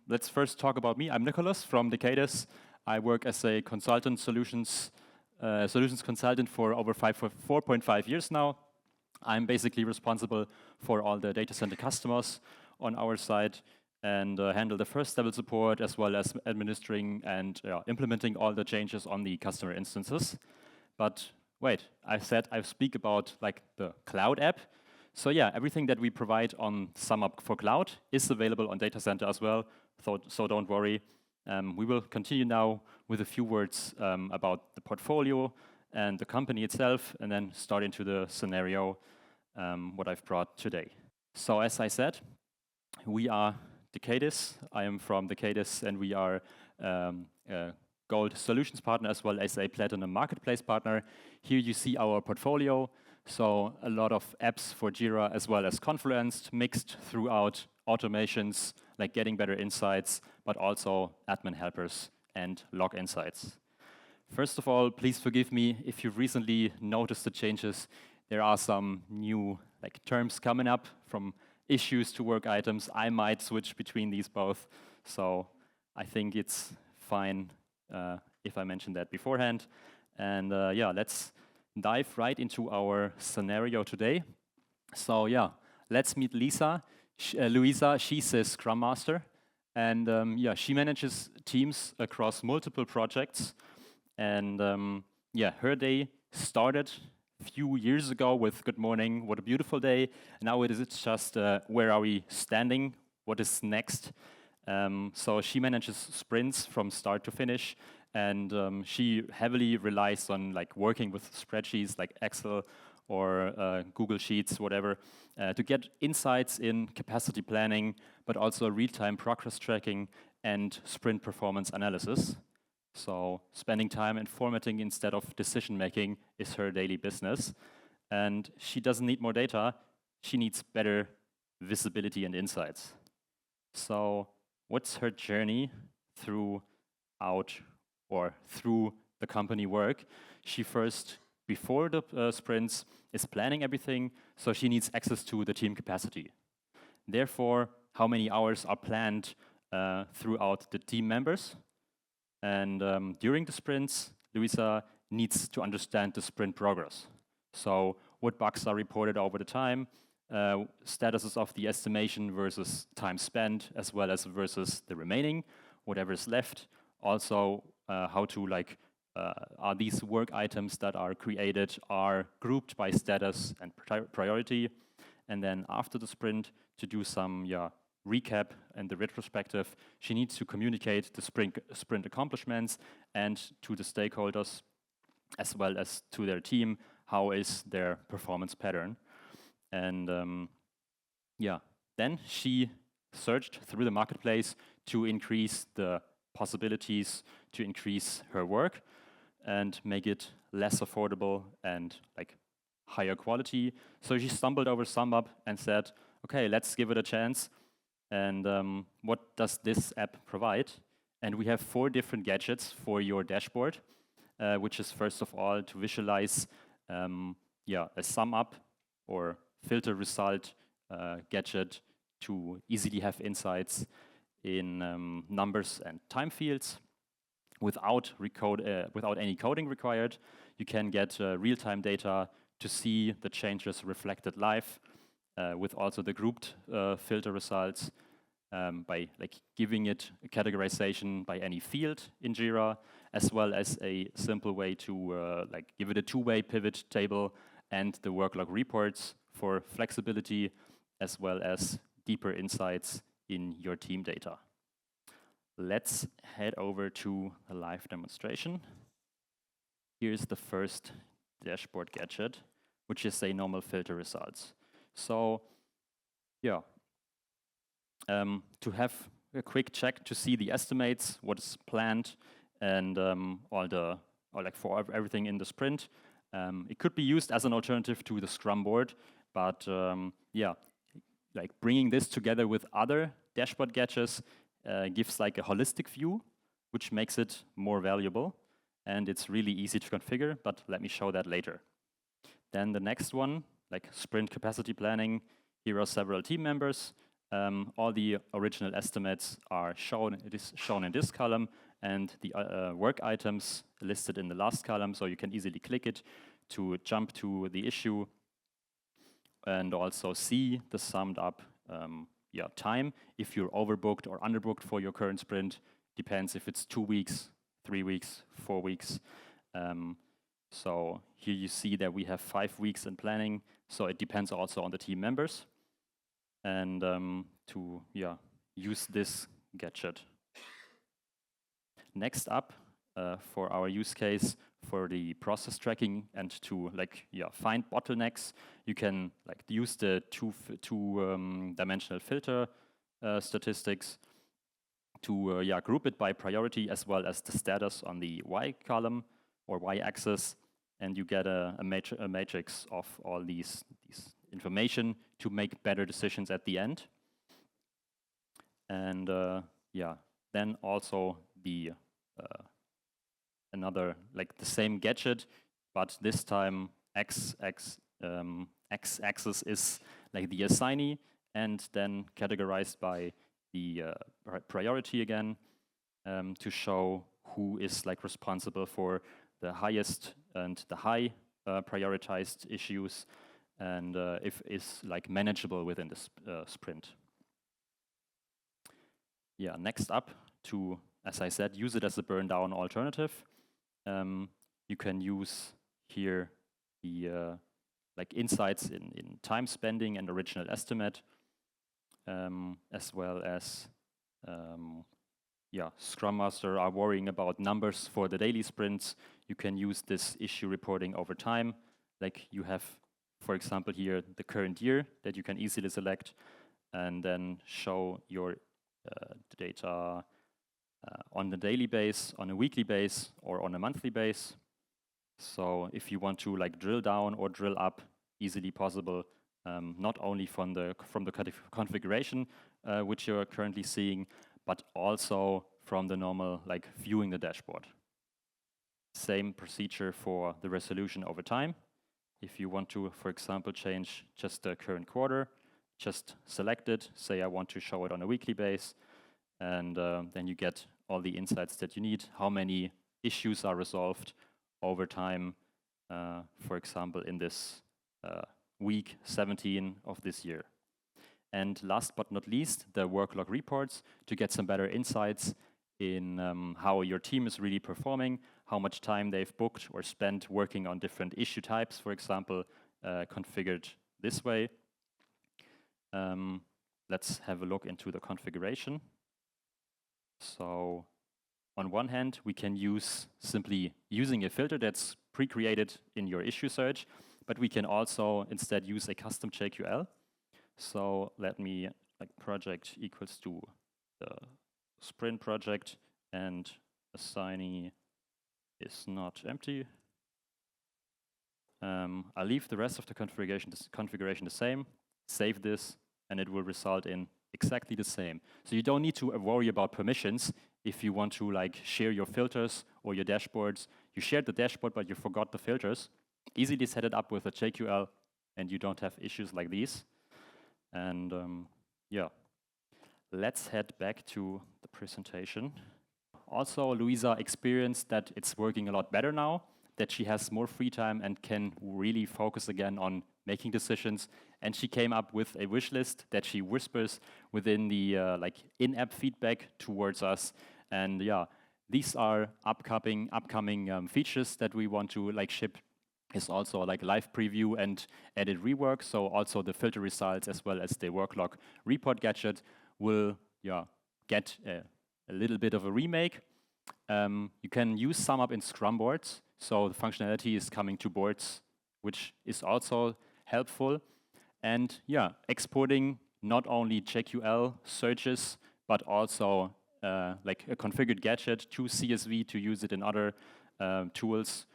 Let's first talk about me. I'm Nikolas from Decadis. I work as a consultant solutions consultant for over 4.5 years now. I'm basically responsible for all the data center customers on our side and handle the first level support as well as administering and implementing all the changes on the customer instances. But wait, I said I speak about like the cloud app. So yeah, everything that we provide on sumUp for cloud is available on data center as well. So don't worry. We will continue now with a few words about the portfolio and the company itself, and then start into the scenario what I've brought today. So as I said, we are Decadis. I am from Decadis, and we are a Gold Solutions Partner as well as a Platinum Marketplace Partner. Here you see our portfolio. So a lot of apps for Jira as well as Confluence mixed throughout automations, like getting better insights, but also admin helpers and log insights. First of all, please forgive me if you've recently noticed the changes. There are some new terms coming up, from issues to work items. I might switch between these both, so I think it's fine if I mention that beforehand. And yeah, let's dive right into our scenario today. So yeah, let's meet Luisa. She's a Scrum Master, and yeah, she manages teams across multiple projects. And yeah, her day started a few years ago with "Good morning, what a beautiful day." Now it's just where are we standing? What is next? So she manages sprints from start to finish, and she heavily relies on working with spreadsheets like Excel or Google Sheets, whatever, to get insights in capacity planning, but also real-time progress tracking and sprint performance analysis. So spending time in formatting instead of decision-making is her daily business. And she doesn't need more data, she needs better visibility and insights. So what's her journey through the company work? She first, before the sprints, is planning everything, so she needs access to the team capacity. Therefore, how many hours are planned throughout the team members? And during the sprints, Luisa needs to understand the sprint progress. So what bugs are reported over the time, statuses of the estimation versus time spent, as well as versus the remaining, whatever is left. Also, how to are these work items that are created are grouped by status and priority. And then after the sprint, to do some recap and the retrospective, she needs to communicate the sprint accomplishments and to the stakeholders, as well as to their team, how is their performance pattern. And yeah, then she searched through the marketplace to increase the possibilities, to increase her work and make it less affordable and higher quality. So she stumbled over sumUp and said, okay, let's give it a chance. And what does this app provide? And we have 4 different gadgets for your dashboard, which is first of all to visualize a sumUp or filter result gadget to easily have insights in numbers and time fields without any coding required. You can get real-time data to see the changes reflected live, with also the grouped filter results by giving it a categorization by any field in Jira, as well as a simple way to give it a 2-way pivot table and the work log reports for flexibility, as well as deeper insights in your team data. Let's head over to a live demonstration. Here's the first dashboard gadget, which is a normal filter results. So yeah, to have a quick check to see the estimates, what is planned, and for everything in the sprint. It could be used as an alternative to the Scrum board, but yeah, bringing this together with other dashboard gadgets gives a holistic view, which makes it more valuable, and it's really easy to configure, but let me show that later. Then the next one, sprint capacity planning. Here are several team members. all the original estimates are shown. It is shown in this column, and the work items listed in the last column, so you can easily click it to jump to the issue and also see the summed up time. If you're overbooked or underbooked for your current sprint, depends if it's 2 weeks, 3 weeks, 4 weeks. So here you see that we have 5 weeks in planning, so it depends also on the team members. And to use this gadget. Next up, for our use case for the process tracking and to find bottlenecks, you can use the two-dimensional filter statistics to group it by priority as well as the status on the Y column or Y axis, and you get a matrix of all these information to make better decisions at the end. And then also the another the same gadget, but this time x-axis is the assignee, and then categorized by the priority again to show who is responsible for the highest and the high prioritized issues, and if it's manageable within this sprint. Yeah, next up, to, as I said, use it as a burn down alternative. You can use here the insights in time spending and original estimate, as well as Scrum Master are worrying about numbers for the daily sprints. You can use this issue reporting over time. You have, for example, here the current year that you can easily select, and then show your data on a daily base, on a weekly base, or on a monthly base. So if you want to drill down or drill up, easily possible, not only from the configuration which you're currently seeing, but also from the normal viewing the dashboard. Same procedure for the resolution over time. If you want to, for example, change just the current quarter, just select it, say I want to show it on a weekly base, and then you get all the insights that you need, how many issues are resolved over time, for example, in this week 17 of this year. And last but not least, the work log reports to get some better insights in how your team is really performing, how much time they've booked or spent working on different issue types, for example, configured this way. Let's have a look into the configuration. So on one hand, we can use simply using a filter that's pre-created in your issue search, but we can also instead use a custom JQL. So let me project equals to the sprint project, and assignee is not empty. I'll leave the rest of the configuration the same, save this, and it will result in exactly the same. So you don't need to worry about permissions if you want to share your filters or your dashboards. You shared the dashboard, but you forgot the filters. Easily set it up with a JQL, and you don't have issues like these. And let's head back to the presentation. Also, Luisa experienced that it's working a lot better now, that she has more free time and can really focus again on making decisions. And she came up with a wish list that she whispers within the in-app feedback towards us. And these are upcoming features that we want to ship. Is also live preview and edit rework. So also the filter results as well as the work log report gadget will get a little bit of a remake. You can use sumUp in Scrum boards. So the functionality is coming to boards, which is also helpful. And exporting not only JQL searches, but also a configured gadget to CSV to use it in other tools.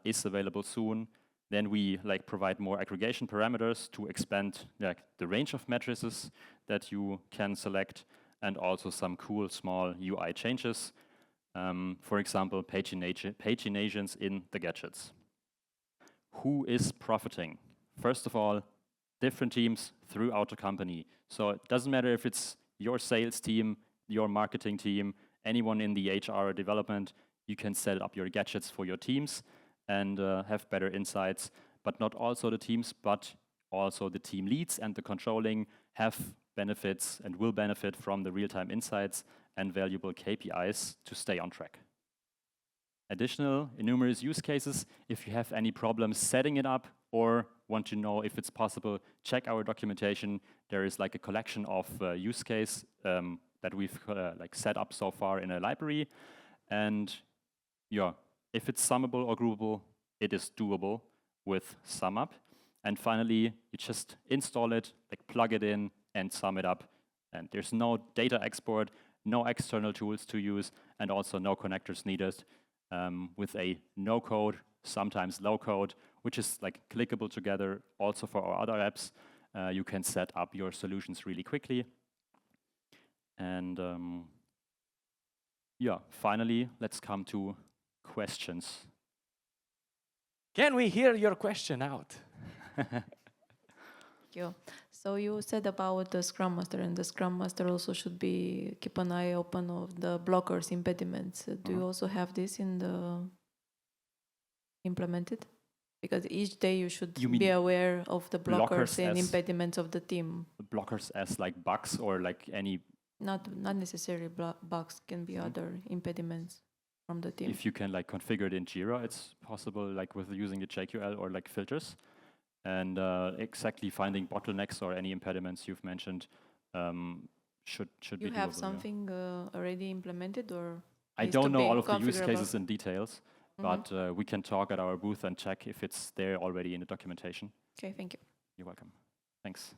Is available soon. Then we provide more aggregation parameters to expand the range of matrices that you can select, and also some cool small UI changes. For example, paginations in the gadgets. Who is profiting? First of all, different teams throughout the company. So it doesn't matter if it's your sales team, your marketing team, anyone in the HR or development, you can set up your gadgets for your teams and have better insights. But not also the teams, but also the team leads and the controlling have benefits and will benefit from the real-time insights and valuable KPIs to stay on track. Additional numerous use cases, if you have any problems setting it up or want to know if it's possible, check our documentation. There is like a collection of use case that we've like set up so far in a library. And yeah, if it's summable or groupable, it is doable with sumUp. And finally, you just install it, like plug it in and sum it up. And there's no data export, no external tools to use, and also no connectors needed. With a no-code, sometimes low-code, which is like clickable together also for our other apps. You can set up your solutions really quickly. And yeah, finally, let's come to questions. Can we hear your question out? Thank you. So you said about the Scrum Master, and the Scrum Master also should keep an eye open of the blockers, impediments. Do you also have this in the implemented? Because each day you should be aware of the blockers and impediments of the team. Blockers as like bugs or like any? Not necessarily bugs, can be other impediments from the team. If you can like configure it in Jira, it's possible like with using the JQL or like filters. And exactly finding bottlenecks or any impediments you've mentioned should be doable. You have something already implemented, or I don't know all of the use cases in details, but we can talk at our booth and check if it's there already in the documentation. Okay, thank you. You're welcome. Thanks.